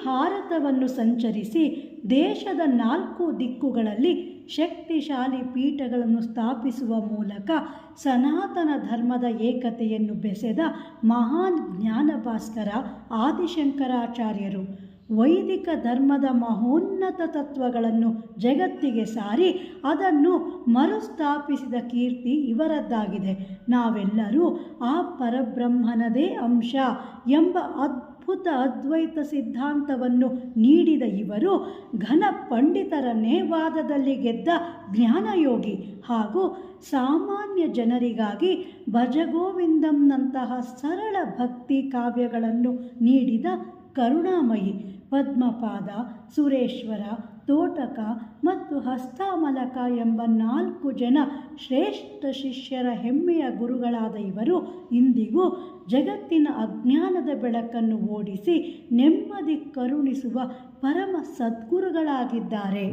ಭಾರತವನ್ನು ಸಂಚರಿಸಿ ದೇಶದ 4 ದಿಕ್ಕುಗಳಲ್ಲಿ ಶಕ್ತಿಶಾಲಿ ಪೀಠಗಳನ್ನು ಸ್ಥಾಪಿಸುವ ಮೂಲಕ ಸನಾತನ ಧರ್ಮದ ಏಕತೆಯನ್ನು ಬೆಸೆದ ಮಹಾನ್ ಜ್ಞಾನಭಾಸ್ಕರ ಆದಿಶಂಕರಾಚಾರ್ಯರು. ವೈದಿಕ ಧರ್ಮದ ಮಹೋನ್ನತ ತತ್ವಗಳನ್ನು ಜಗತ್ತಿಗೆ ಸಾರಿ ಅದನ್ನು ಮರುಸ್ಥಾಪಿಸಿದ ಕೀರ್ತಿ ಇವರದ್ದಾಗಿದೆ. ನಾವೆಲ್ಲರೂ ಆ ಪರಬ್ರಹ್ಮನದೇ ಅಂಶ ಎಂಬ ಅದ್ಭುತ ಅದ್ವೈತ ಸಿದ್ಧಾಂತವನ್ನು ನೀಡಿದ ಇವರು ಘನ ಪಂಡಿತರನ್ನೇ ವಾದದಲ್ಲಿ ಗೆದ್ದ ಜ್ಞಾನಯೋಗಿ ಹಾಗೂ ಸಾಮಾನ್ಯ ಜನರಿಗಾಗಿ ಭಜಗೋವಿಂದಂನಂತಹ ಸರಳ ಭಕ್ತಿ ಕಾವ್ಯಗಳನ್ನು ನೀಡಿದ ಕರುಣಾಮಯಿ. ಪದ್ಮಪಾದ, ಸುರೇಶ್ವರ, ತೋಟಕ ಮತ್ತು ಹಸ್ತಾಮಲಕ ಎಂಬ 4 ಜನ ಶ್ರೇಷ್ಠ ಶಿಷ್ಯರ ಹೆಮ್ಮೆಯ ಗುರುಗಳಾದ ಇವರು ಇಂದಿಗೂ ಜಗತ್ತಿನ ಅಜ್ಞಾನದ ಬೆಳಕನ್ನು ಓಡಿಸಿ ನೆಮ್ಮದಿ ಕರುಣಿಸುವ ಪರಮ ಸದ್ಗುರುಗಳಾಗಿದ್ದಾರೆ.